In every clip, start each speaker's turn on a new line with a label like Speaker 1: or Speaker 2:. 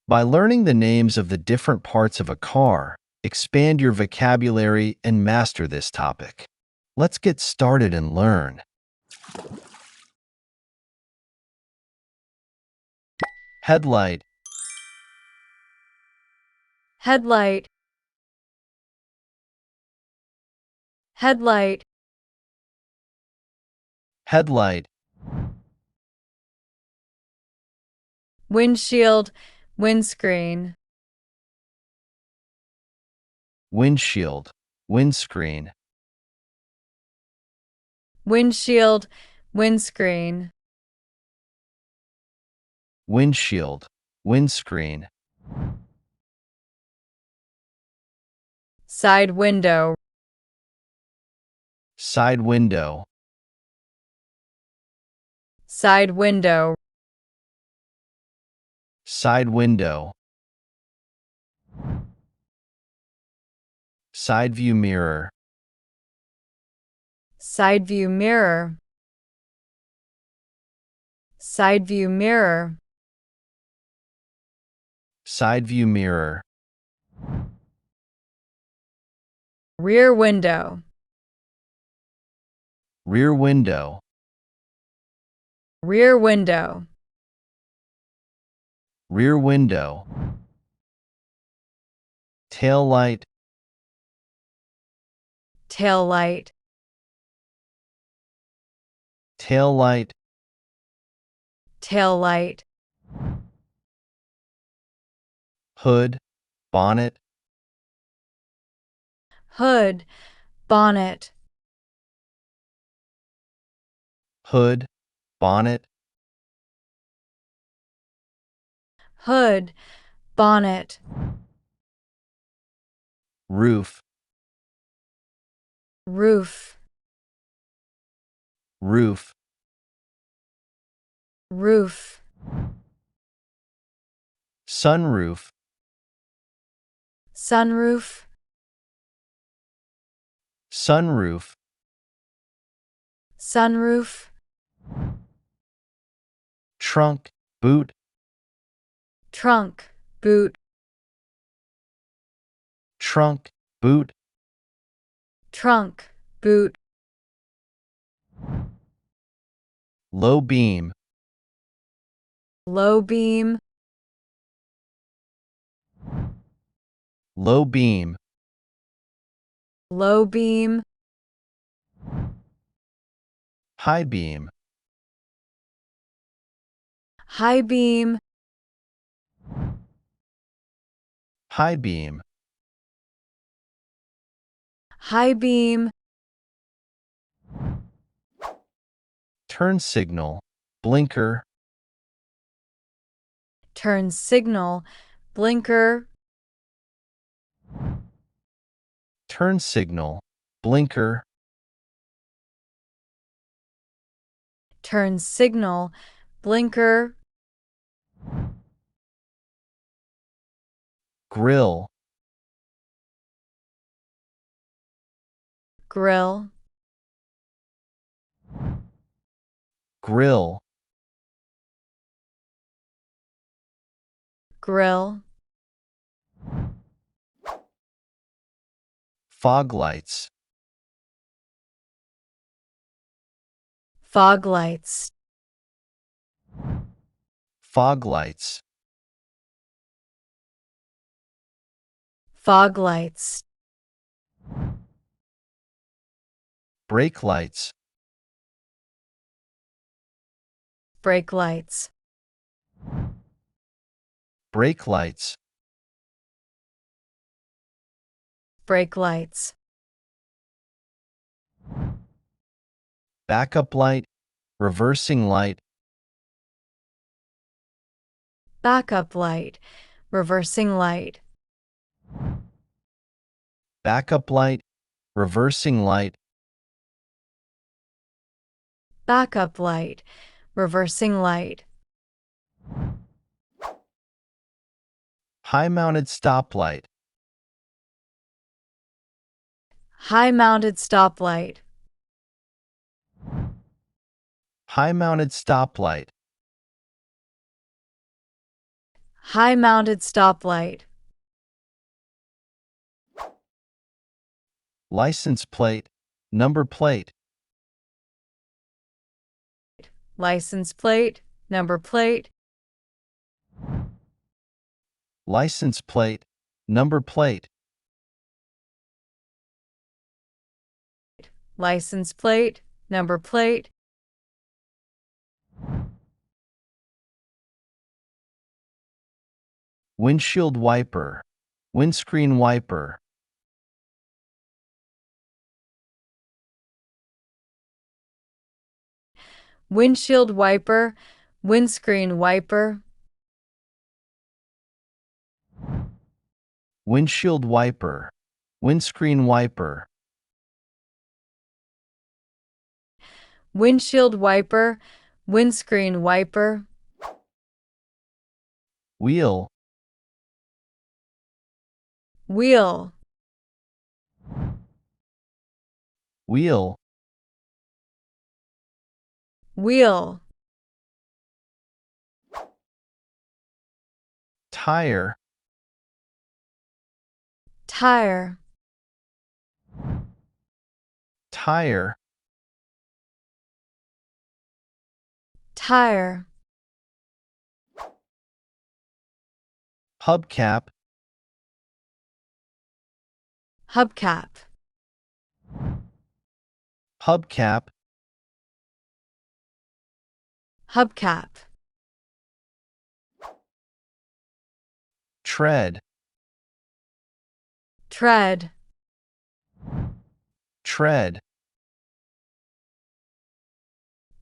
Speaker 1: By learning the names of the different parts of a car, expand your vocabulary and master this topic. Let's get started and learn. Headlight,
Speaker 2: Headlight. Headlight.
Speaker 1: headlight,
Speaker 2: Windshield. Windscreen.
Speaker 1: windshield, windscreen,
Speaker 2: Windshield. Windscreen.
Speaker 1: windshield, windscreen,
Speaker 2: Side window.
Speaker 1: side window,
Speaker 2: Side window.
Speaker 1: side window, side view mirror,
Speaker 2: Side view mirror. Side view mirror.
Speaker 1: side view mirror,
Speaker 2: Rear window.
Speaker 1: rear window,
Speaker 2: Rear window.
Speaker 1: rear window, tail light,
Speaker 2: Tail light.
Speaker 1: tail light,
Speaker 2: Tail light.
Speaker 1: hood, bonnet,
Speaker 2: Hood. Bonnet.
Speaker 1: hood, bonnet,
Speaker 2: Hood. Bonnet.
Speaker 1: roof,
Speaker 2: Roof.
Speaker 1: roof,
Speaker 2: Roof.
Speaker 1: sunroof,
Speaker 2: Sunroof.
Speaker 1: sunroof,
Speaker 2: Sunroof.
Speaker 1: trunk, boot,
Speaker 2: Trunk. Boot.
Speaker 1: trunk, boot,
Speaker 2: Trunk. Boot.
Speaker 1: low beam,
Speaker 2: Low beam.
Speaker 1: low beam,
Speaker 2: Low beam.
Speaker 1: high beam,
Speaker 2: High beam.
Speaker 1: high beam,
Speaker 2: High beam.
Speaker 1: turn signal, blinker,
Speaker 2: Turn signal. Blinker.
Speaker 1: turn signal, blinker,
Speaker 2: Turn signal. Blinker.
Speaker 1: grill,
Speaker 2: Grill.
Speaker 1: grill,
Speaker 2: Grill.
Speaker 1: fog lights,
Speaker 2: Fog lights.
Speaker 1: fog lights,
Speaker 2: Fog lights.
Speaker 1: brake lights,
Speaker 2: Brake lights.
Speaker 1: brake lights,
Speaker 2: Brake lights.
Speaker 1: backup light, reversing light,
Speaker 2: Backup light. Reversing light.
Speaker 1: backup light, reversing light,
Speaker 2: Backup light. Reversing light.
Speaker 1: high-mounted stoplight,
Speaker 2: High-mounted stoplight.
Speaker 1: high-mounted stoplight,
Speaker 2: High-mounted stoplight.
Speaker 1: License plate, number plate.
Speaker 2: License plate, number plate.
Speaker 1: License plate, number plate.
Speaker 2: License plate, number plate.
Speaker 1: Windshield wiper, windscreen wiper.
Speaker 2: Windshield wiper, windscreen wiper.
Speaker 1: Windshield wiper, windscreen wiper.
Speaker 2: Windshield wiper, windscreen wiper.
Speaker 1: Wheel,
Speaker 2: Wheel,
Speaker 1: wheel.
Speaker 2: wheel.
Speaker 1: Tire,
Speaker 2: Tire,
Speaker 1: tire.
Speaker 2: tire.
Speaker 1: Hubcap,
Speaker 2: Hubcap,
Speaker 1: hubcap.
Speaker 2: hubcap.
Speaker 1: Tread,
Speaker 2: Tread,
Speaker 1: tread.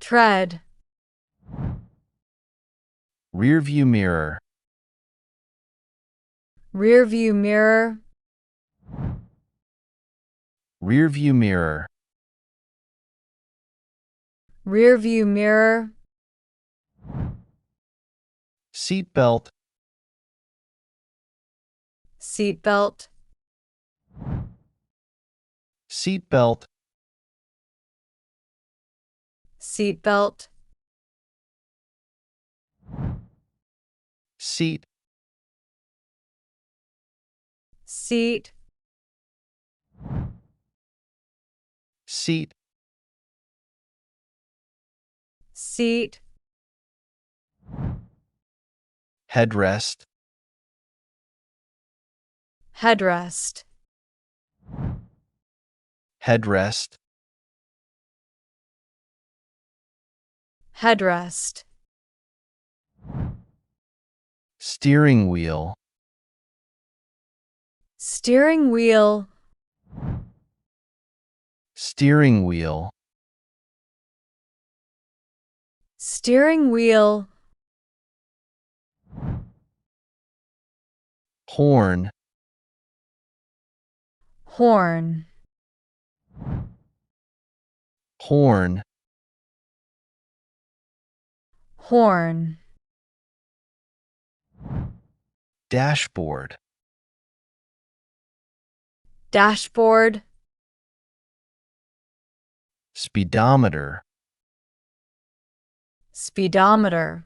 Speaker 2: tread.
Speaker 1: Rearview mirror,
Speaker 2: Rearview mirror,
Speaker 1: rearview mirror.
Speaker 2: rearview mirror.
Speaker 1: Seatbelt,
Speaker 2: Seatbelt,
Speaker 1: seatbelt.
Speaker 2: seatbelt.
Speaker 1: Seat,
Speaker 2: Seat,
Speaker 1: seat.
Speaker 2: seat.
Speaker 1: Headrest,
Speaker 2: Headrest,
Speaker 1: headrest.
Speaker 2: headrest.
Speaker 1: Steering wheel,
Speaker 2: Steering wheel,
Speaker 1: steering wheel.
Speaker 2: steering wheel.
Speaker 1: Horn,
Speaker 2: Horn,
Speaker 1: horn.
Speaker 2: horn.
Speaker 1: Dashboard,
Speaker 2: Dashboard,
Speaker 1: speedometer.
Speaker 2: speedometer.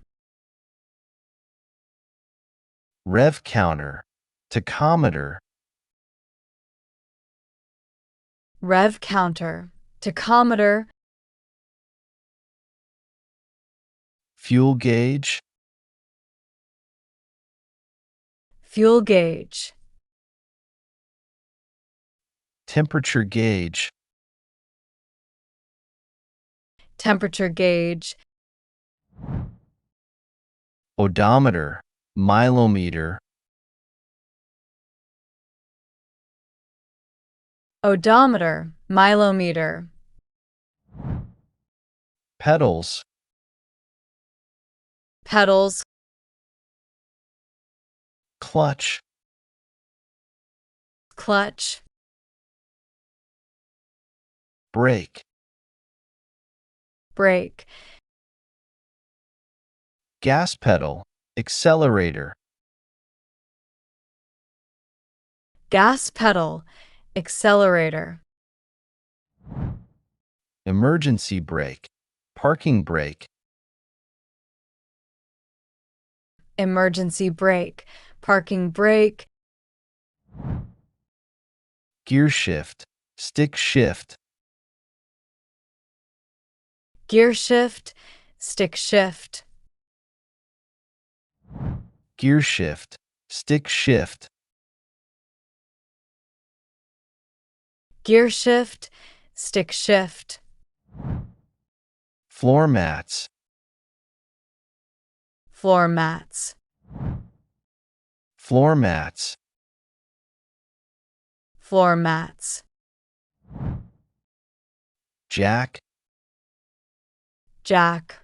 Speaker 1: Rev counter, tachometer.
Speaker 2: Rev counter, tachometer.
Speaker 1: Fuel gauge,
Speaker 2: Fuel gauge,
Speaker 1: temperature gauge.
Speaker 2: temperature gauge.
Speaker 1: Odometer, milometer.
Speaker 2: Odometer, milometer.
Speaker 1: Pedals,
Speaker 2: Pedals,
Speaker 1: clutch.
Speaker 2: clutch.
Speaker 1: Brake,
Speaker 2: Brake,
Speaker 1: gas pedal, accelerator.
Speaker 2: gas pedal, accelerator.
Speaker 1: Emergency brake, parking brake.
Speaker 2: emergency brake, parking brake,
Speaker 1: gear shift, stick shift,
Speaker 2: gear shift, stick shift,
Speaker 1: gear shift, stick shift,
Speaker 2: gear shift, stick shift,
Speaker 1: floor mats,
Speaker 2: floor mats,
Speaker 1: floor mats,
Speaker 2: floor mats,
Speaker 1: jack,
Speaker 2: jack,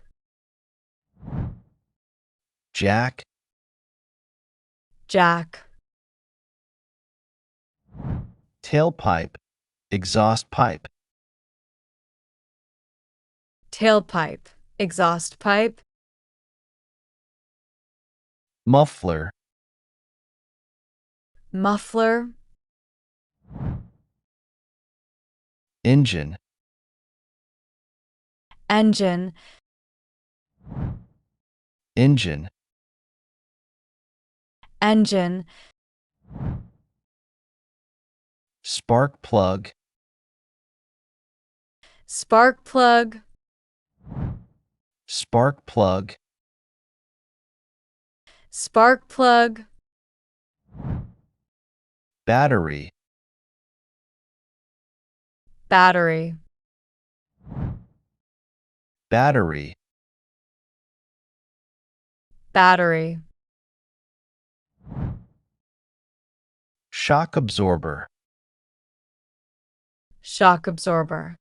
Speaker 1: jack,
Speaker 2: jack,
Speaker 1: tailpipe, exhaust pipe,
Speaker 2: tailpipe, exhaust pipe,
Speaker 1: muffler,
Speaker 2: muffler,
Speaker 1: engine,
Speaker 2: engine,
Speaker 1: engine,
Speaker 2: engine,
Speaker 1: spark plug,
Speaker 2: spark plug,
Speaker 1: spark plug,
Speaker 2: spark plug,
Speaker 1: battery,
Speaker 2: battery,
Speaker 1: battery,
Speaker 2: battery,
Speaker 1: shock absorber,
Speaker 2: shock absorber,